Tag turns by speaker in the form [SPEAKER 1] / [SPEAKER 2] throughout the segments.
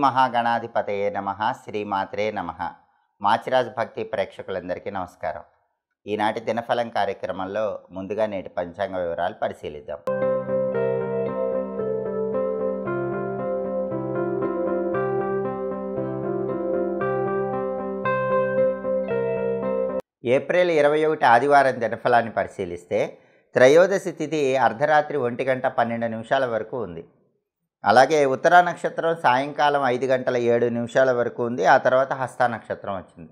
[SPEAKER 1] మహాగణాధిపతయే నమః. శ్రీమాత్రే నమః. మాచిరాజ్ భక్తి ప్రేక్షకులందరికీ నమస్కారం. ఈనాటి దినఫలం కార్యక్రమంలో ముందుగా నేటి పంచాంగ వివరాలు పరిశీలిద్దాం. ఏప్రిల్ 21 ఆదివారం దినఫలాన్ని పరిశీలిస్తే త్రయోదశి తిథి అర్ధరాత్రి 1:12 వరకు ఉంది. అలాగే ఉత్తరా నక్షత్రం సాయంకాలం 5:07 వరకు ఉంది. ఆ తర్వాత హస్త నక్షత్రం వచ్చింది.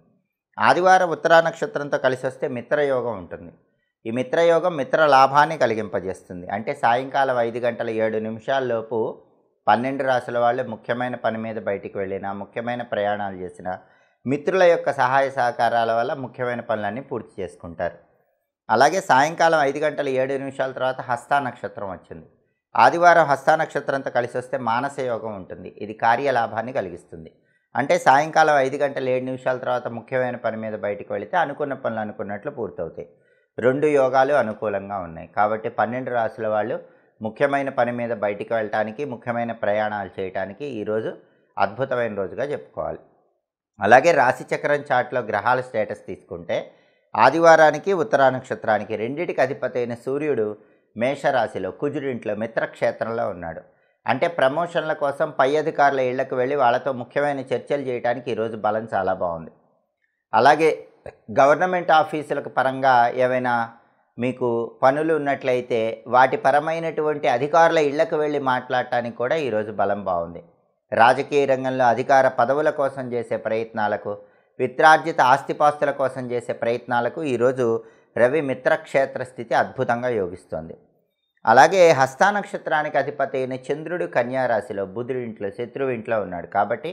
[SPEAKER 1] ఆదివారం ఉత్తరా నక్షత్రంతో కలిసి వస్తే మిత్రయోగం ఉంటుంది. ఈ మిత్రయోగం మిత్ర లాభాన్ని కలిగింపజేస్తుంది. అంటే సాయంకాలం 5:07 లోపు 12 రాసుల వాళ్ళు ముఖ్యమైన పని మీద బయటికి వెళ్ళినా, ముఖ్యమైన ప్రయాణాలు చేసినా, మిత్రుల యొక్క సహాయ సహకారాల వల్ల ముఖ్యమైన పనులన్నీ పూర్తి చేసుకుంటారు. అలాగే సాయంకాలం 5:07 తర్వాత హస్త నక్షత్రం వచ్చింది. ఆదివారం హస్త నక్షత్రంతో కలిసి వస్తే మానస యోగం ఉంటుంది. ఇది కార్యలాభాన్ని కలిగిస్తుంది. అంటే సాయంకాలం 5:07 తర్వాత ముఖ్యమైన పని మీద బయటికి వెళితే అనుకున్న పనులు అనుకున్నట్లు పూర్తవుతాయి. 2 యోగాలు అనుకూలంగా ఉన్నాయి. కాబట్టి 12 రాసుల వాళ్ళు ముఖ్యమైన పని మీద బయటికి వెళ్ళటానికి, ముఖ్యమైన ప్రయాణాలు చేయడానికి ఈరోజు అద్భుతమైన రోజుగా చెప్పుకోవాలి. అలాగే రాశిచక్రం చార్ట్లో గ్రహాల స్టేటస్ తీసుకుంటే ఆదివారానికి ఉత్తరా నక్షత్రానికి రెండిటికి అధిపతి అయిన సూర్యుడు మేషరాశిలో కుజుడింట్లో మిత్రక్షేత్రంలో ఉన్నాడు. అంటే ప్రమోషన్ల కోసం పై అధికారుల ఇళ్లకు వెళ్ళి వాళ్ళతో ముఖ్యమైన చర్చలు చేయడానికి ఈరోజు బలం చాలా బాగుంది. అలాగే గవర్నమెంట్ ఆఫీసులకు పరంగా ఏవైనా మీకు పనులు ఉన్నట్లయితే వాటి పరమైనటువంటి అధికారుల ఇళ్లకు వెళ్ళి మాట్లాడటానికి కూడా ఈరోజు బలం బాగుంది. రాజకీయ రంగంలో అధికార పదవుల కోసం చేసే ప్రయత్నాలకు, పిత్రార్జిత ఆస్తిపాస్తుల కోసం చేసే ప్రయత్నాలకు ఈరోజు రవి మిత్రక్షేత్ర స్థితి అద్భుతంగా యోగిస్తోంది. అలాగే హస్త నక్షత్రానికి అధిపతి అయిన చంద్రుడు కన్యారాశిలో బుధుడింట్లో శత్రువింట్లో ఉన్నాడు. కాబట్టి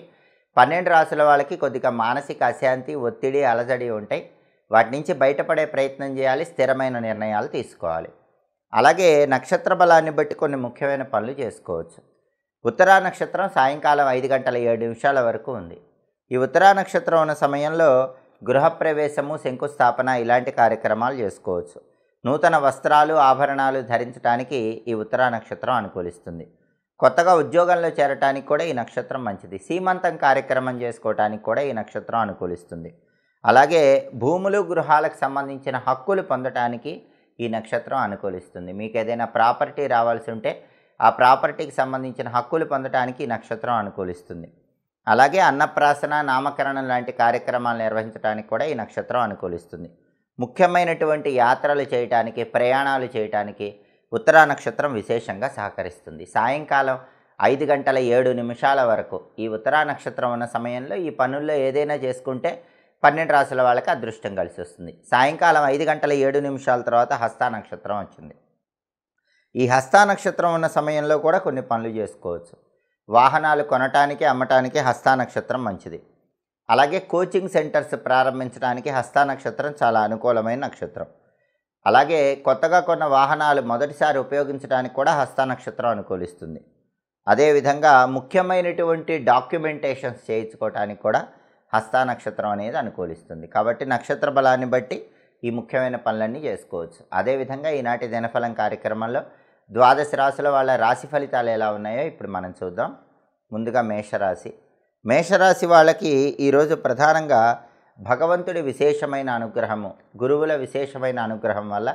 [SPEAKER 1] 12 రాశుల వాళ్ళకి కొద్దిగా మానసిక అశాంతి, ఒత్తిడి, అలజడి ఉంటాయి. వాటి నుంచి బయటపడే ప్రయత్నం చేయాలి. స్థిరమైన నిర్ణయాలు తీసుకోవాలి. అలాగే నక్షత్ర బలాన్ని బట్టి కొన్ని ముఖ్యమైన పనులు చేసుకోవచ్చు. ఉత్తరా నక్షత్రం సాయంకాలం 5:07 వరకు ఉంది. ఈ ఉత్తరా నక్షత్రం ఉన్న సమయంలో గృహప్రవేశము, శంకుస్థాపన ఇలాంటి కార్యక్రమాలు చేసుకోవచ్చు. నూతన వస్త్రాలు, ఆభరణాలు ధరించడానికి ఈ ఉత్తరా నక్షత్రం అనుకూలిస్తుంది. కొత్తగా ఉద్యోగంలో చేరటానికి కూడా ఈ నక్షత్రం మంచిది. సీమంతం కార్యక్రమం చేసుకోవటానికి కూడా ఈ నక్షత్రం అనుకూలిస్తుంది. అలాగే భూములు, గృహాలకు సంబంధించిన హక్కులు పొందటానికి ఈ నక్షత్రం అనుకూలిస్తుంది. మీకు ఏదైనా ప్రాపర్టీ రావాల్సి ఉంటే ఆ ప్రాపర్టీకి సంబంధించిన హక్కులు పొందటానికి ఈ నక్షత్రం అనుకూలిస్తుంది. అలాగే అన్నప్రాసన, నామకరణం లాంటి కార్యక్రమాలు నిర్వహించడానికి కూడా ఈ నక్షత్రం అనుకూలిస్తుంది. ముఖ్యమైనటువంటి యాత్రలు చేయటానికి, ప్రయాణాలు చేయటానికి ఉత్తరా నక్షత్రం విశేషంగా సహకరిస్తుంది. సాయంకాలం 5:07 వరకు ఈ ఉత్తరా నక్షత్రం ఉన్న సమయంలో ఈ పనుల్లో ఏదైనా చేసుకుంటే 12 రాశుల వాళ్ళకి అదృష్టం కలిసి వస్తుంది. సాయంకాలం 5:07 తర్వాత హస్త నక్షత్రం వచ్చింది. ఈ హస్త నక్షత్రం ఉన్న సమయంలో కూడా కొన్ని పనులు చేసుకోవచ్చు. వాహనాలు కొనటానికి, అమ్మటానికి హస్త నక్షత్రం మంచిది. అలాగే కోచింగ్ సెంటర్స్ ప్రారంభించడానికి హస్త నక్షత్రం చాలా అనుకూలమైన నక్షత్రం. అలాగే కొత్తగా కొన్న వాహనాలు మొదటిసారి ఉపయోగించడానికి కూడా హస్త నక్షత్రం అనుకూలిస్తుంది. అదేవిధంగా ముఖ్యమైనటువంటి డాక్యుమెంటేషన్స్ చేయించుకోవటానికి కూడా హస్త నక్షత్రం అనేది అనుకూలిస్తుంది. కాబట్టి నక్షత్ర బలాన్ని బట్టి ఈ ముఖ్యమైన పనులన్నీ చేసుకోవచ్చు. అదేవిధంగా ఈనాటి దినఫలం కార్యక్రమంలో 12 రాశుల వాళ్ళ రాశి ఫలితాలు ఎలా ఉన్నాయో ఇప్పుడు మనం చూద్దాం. ముందుగా మేషరాశి. మేషరాశి వాళ్ళకి ఈరోజు ప్రధానంగా భగవంతుడి విశేషమైన అనుగ్రహము, గురువుల విశేషమైన అనుగ్రహం వల్ల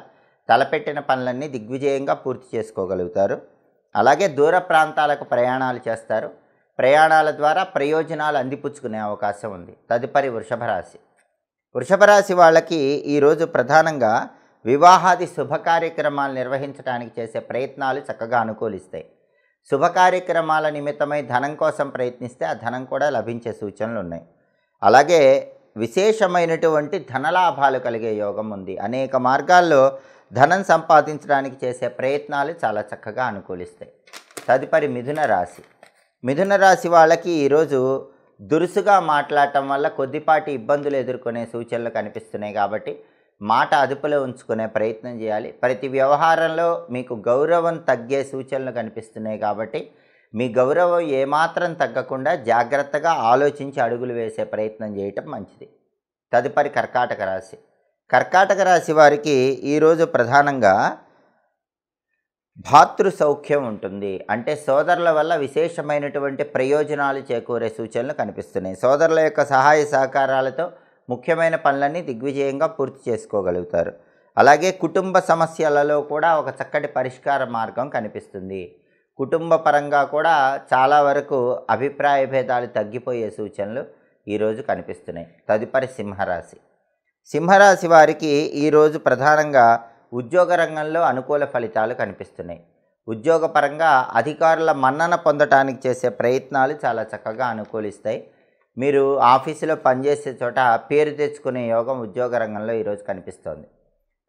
[SPEAKER 1] తలపెట్టిన పనులన్నీ దిగ్విజయంగా పూర్తి చేసుకోగలుగుతారు. అలాగే దూర ప్రాంతాలకు ప్రయాణాలు చేస్తారు. ప్రయాణాల ద్వారా ప్రయోజనాలు అందిపుచ్చుకునే అవకాశం ఉంది. తదుపరి వృషభ రాశి. వృషభ రాశి వాళ్ళకి ఈరోజు ప్రధానంగా వివాహాది శుభ కార్యక్రమాలు నిర్వహించడానికి చేసే ప్రయత్నాలు చక్కగా అనుకూలిస్తాయి. శుభ కార్యక్రమాల నిమిత్తమై ధనం కోసం ప్రయత్నిస్తే ఆ ధనం కూడా లభించే సూచనలు ఉన్నాయి. అలాగే విశేషమైనటువంటి ధనలాభాలు కలిగే యోగం ఉంది. అనేక మార్గాల్లో ధనం సంపాదించడానికి చేసే ప్రయత్నాలు చాలా చక్కగా అనుకూలిస్తాయి. తదుపరి మిథున రాశి. మిథున రాశి వాళ్ళకి ఈరోజు దురుసుగా మాట్లాడటం వల్ల కొద్దిపాటి ఇబ్బందులు ఎదుర్కొనే సూచనలు కనిపిస్తున్నాయి. కాబట్టి మాట అదుపులో ఉంచుకునే ప్రయత్నం చేయాలి. ప్రతి వ్యవహారంలో మీకు గౌరవం తగ్గే సూచనలు కనిపిస్తున్నాయి. కాబట్టి మీ గౌరవం ఏమాత్రం తగ్గకుండా జాగ్రత్తగా ఆలోచించి అడుగులు వేసే ప్రయత్నం చేయటం మంచిది. తదుపరి కర్కాటక రాశి. కర్కాటక రాశి వారికి ఈరోజు ప్రధానంగా భాతృ సౌఖ్యం ఉంటుంది. అంటే సోదరుల వల్ల విశేషమైనటువంటి ప్రయోజనాలు చేకూరే సూచనలు కనిపిస్తున్నాయి. సోదరుల యొక్క సహాయ సహకారాలతో ముఖ్యమైన పనులన్నీ దిగ్విజయంగా పూర్తి చేసుకోగలుగుతారు. అలాగే కుటుంబ సమస్యలలో కూడా ఒక చక్కటి పరిష్కార మార్గం కనిపిస్తుంది. కుటుంబ పరంగా కూడా చాలా వరకు అభిప్రాయ భేదాలు తగ్గిపోయే సూచనలు ఈరోజు కనిపిస్తున్నాయి. తదుపరి సింహరాశి. సింహరాశి వారికి ఈరోజు ప్రధానంగా ఉద్యోగ రంగంలో అనుకూల ఫలితాలు కనిపిస్తున్నాయి. ఉద్యోగపరంగా అధికారుల మన్నన పొందటానికి చేసే ప్రయత్నాలు చాలా చక్కగా అనుకూలిస్తాయి. మీరు ఆఫీసులో పనిచేసే చోట పేరు తెచ్చుకునే యోగం ఉద్యోగ రంగంలో ఈరోజు కనిపిస్తోంది.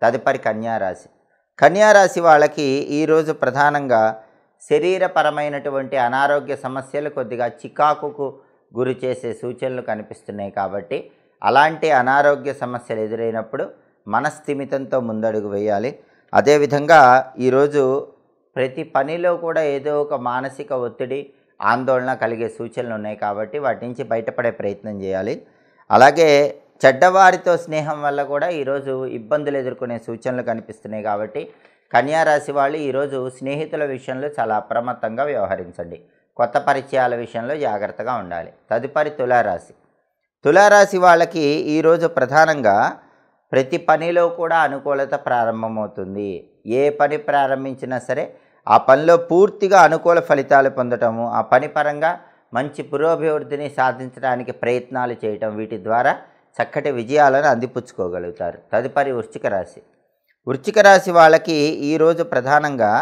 [SPEAKER 1] తదుపరి కన్యారాశి. కన్యారాశి వాళ్ళకి ఈరోజు ప్రధానంగా శరీరపరమైనటువంటి అనారోగ్య సమస్యలు కొద్దిగా చికాకుకు గురి చేసే సూచనలు కనిపిస్తున్నాయి. కాబట్టి అలాంటి అనారోగ్య సమస్యలు ఎదురైనప్పుడు మనస్థిమితంతో ముందడుగు వేయాలి. అదేవిధంగా ఈరోజు ప్రతి పనిలో కూడా ఏదో ఒక మానసిక ఒత్తిడి, ఆందోళన కలిగే సూచనలు ఉన్నాయి. కాబట్టి వాటి నుంచి బయటపడే ప్రయత్నం చేయాలి. అలాగే చెడ్డవారితో స్నేహం వల్ల కూడా ఈరోజు ఇబ్బందులు ఎదుర్కొనే సూచనలు కనిపిస్తున్నాయి. కాబట్టి కన్యారాశి వాళ్ళు ఈరోజు స్నేహితుల విషయంలో చాలా అప్రమత్తంగా వ్యవహరించండి. కొత్త పరిచయాల విషయంలో జాగ్రత్తగా ఉండాలి. తదుపరి తులారాశి. తులారాశి వాళ్ళకి ఈరోజు ప్రధానంగా ప్రతి పనిలో కూడా అనుకూలత ప్రారంభమవుతుంది. ఏ పని ప్రారంభించినా సరే ఆ పనిలో పూర్తిగా అనుకూల ఫలితాలు పొందటము, ఆ పని పరంగా మంచి పురోభివృద్ధిని సాధించడానికి ప్రయత్నాలు చేయటం, వీటి ద్వారా చక్కటి విజయాలను అందిపుచ్చుకోగలుగుతారు. తదుపరి వృశ్చిక రాశి. వృశ్చిక రాశి వాళ్ళకి ఈరోజు ప్రధానంగా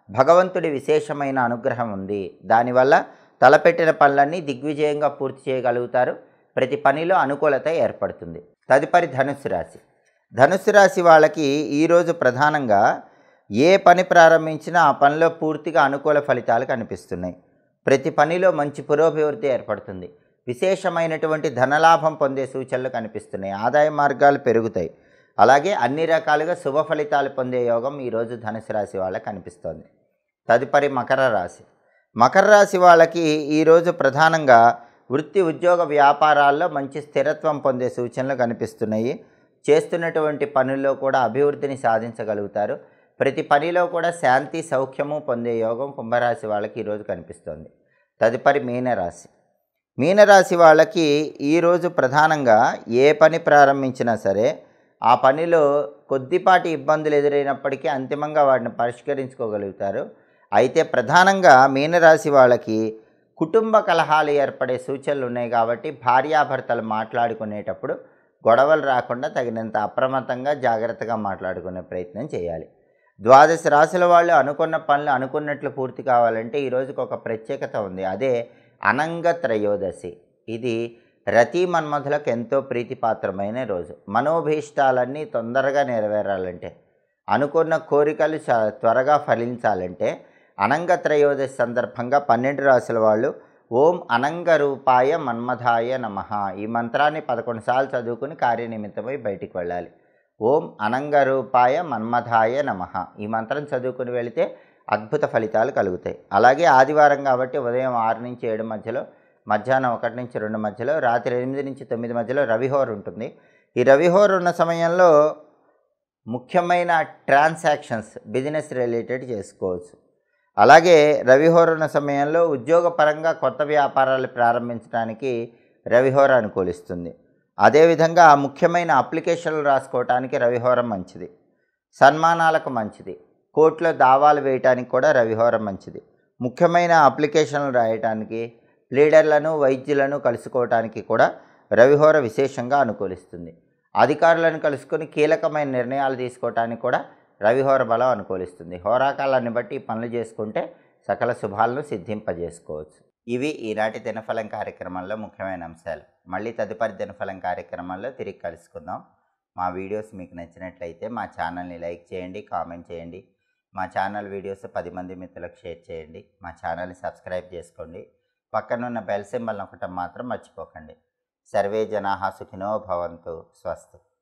[SPEAKER 1] భగవంతుడి విశేషమైన అనుగ్రహం ఉంది. దానివల్ల తలపెట్టిన పనులన్నీ దిగ్విజయంగా పూర్తి చేయగలుగుతారు. ప్రతి పనిలో అనుకూలత ఏర్పడుతుంది. తదుపరి ధనుస్సు రాశి. ధనుస్సు రాశి వాళ్ళకి ఈరోజు ప్రధానంగా ఏ పని ప్రారంభించినా ఆ పనిలో పూర్తిగా అనుకూల ఫలితాలు కనిపిస్తున్నాయి. ప్రతి పనిలో మంచి పురోభివృద్ధి ఏర్పడుతుంది. విశేషమైనటువంటి ధనలాభం పొందే సూచనలు కనిపిస్తున్నాయి. ఆదాయ మార్గాలు పెరుగుతాయి. అలాగే అన్ని రకాలుగా శుభ ఫలితాలు పొందే యోగం ఈరోజు ధనుసు రాశి వాళ్ళకి కనిపిస్తోంది. తదుపరి మకర రాశి. మకర రాశి వాళ్ళకి ఈరోజు ప్రధానంగా వృత్తి, ఉద్యోగ, వ్యాపారాల్లో మంచి స్థిరత్వం పొందే సూచనలు కనిపిస్తున్నాయి. చేస్తున్నటువంటి పనుల్లో కూడా అభివృద్ధిని సాధించగలుగుతారు. ప్రతి పనిలో కూడా శాంతి, సౌఖ్యము పొందే యోగం కుంభరాశి వాళ్ళకి ఈరోజు కనిపిస్తోంది. తదుపరి మీనరాశి. మీనరాశి వాళ్ళకి ఈరోజు ప్రధానంగా ఏ పని ప్రారంభించినా సరే ఆ పనిలో కొద్దిపాటి ఇబ్బందులు ఎదురైనప్పటికీ అంతిమంగా వాటిని పరిష్కరించుకోగలుగుతారు. అయితే ప్రధానంగా మీనరాశి వాళ్ళకి కుటుంబ కలహాలు ఏర్పడే సూచనలు ఉన్నాయి. కాబట్టి భార్యాభర్తలు మాట్లాడుకునేటప్పుడు గొడవలు రాకుండా తగినంత అప్రమత్తంగా, జాగ్రత్తగా మాట్లాడుకునే ప్రయత్నం చేయాలి. ద్వాదశ రాశుల వాళ్ళు అనుకున్న పనులు అనుకున్నట్లు పూర్తి కావాలంటే ఈ రోజుకి ఒక ప్రత్యేకత ఉంది. అదే అనంగ త్రయోదశి. ఇది రతి మన్మధులకు ఎంతో ప్రీతిపాత్రమైన రోజు. మనోభీష్టాలన్నీ తొందరగా నెరవేరాలంటే, అనుకున్న కోరికలు త్వరగా ఫలించాలంటే అనంగ త్రయోదశి సందర్భంగా 12 రాశుల వాళ్ళు ఓం అనంగ రూపాయ మన్మథాయ నమః ఈ మంత్రాన్ని 11 సార్లు చదువుకుని కార్యనిమిత్తమై బయటికి వెళ్ళాలి. ఓం అనంగ రూపాయ మన్మథాయ నమః ఈ మంత్రం చదువుకుని వెళితే అద్భుత ఫలితాలు కలుగుతాయి. అలాగే ఆదివారం కాబట్టి ఉదయం 6 నుంచి 7 మధ్యలో, మధ్యాహ్నం 1 నుంచి 2 మధ్యలో, రాత్రి 8 నుంచి 9 మధ్యలో రవిహోర ఉంటుంది. ఈ రవిహోర ఉన్న సమయంలో ముఖ్యమైన ట్రాన్సాక్షన్స్, బిజినెస్ రిలేటెడ్ చేసుకోవచ్చు. అలాగే రవిహోర ఉన్న సమయంలో ఉద్యోగపరంగా కొత్త వ్యాపారాలు ప్రారంభించడానికి రవిహోర అనుకూలిస్తుంది. అదేవిధంగా ముఖ్యమైన అప్లికేషన్లు రాసుకోవటానికి రవిహోరం మంచిది. సన్మానాలకు మంచిది. కోర్టులో దావాలు వేయటానికి కూడా రవిహోరం మంచిది. ముఖ్యమైన అప్లికేషన్లు రాయటానికి, ప్లీడర్లను, వైద్యులను కలుసుకోవటానికి కూడా రవిహోర విశేషంగా అనుకూలిస్తుంది. అధికారులను కలుసుకొని కీలకమైన నిర్ణయాలు తీసుకోవటానికి కూడా రవిహోర బలం అనుకూలిస్తుంది. హోరాకాలాన్ని బట్టి పనులు చేసుకుంటే సకల శుభాలను సిద్ధింపజేసుకోవచ్చు. ఇవి ఈనాటి దినఫలం కార్యక్రమంలో ముఖ్యమైన అంశాలు. మళ్ళీ తదుపరి దినఫలం కార్యక్రమంలో తిరిగి కలుసుకుందాం. మా వీడియోస్ మీకు నచ్చినట్లయితే మా ఛానల్ని లైక్ చేయండి, కామెంట్ చేయండి. మా ఛానల్ వీడియోస్ 10 మంది మిత్రులకు షేర్ చేయండి. మా ఛానల్ని సబ్స్క్రైబ్ చేసుకోండి. పక్కనున్న బెల్ సింబల్ నొక్కటం మాత్రం మర్చిపోకండి. సర్వే జనాః సుఖినో భవంతు. స్వస్తి.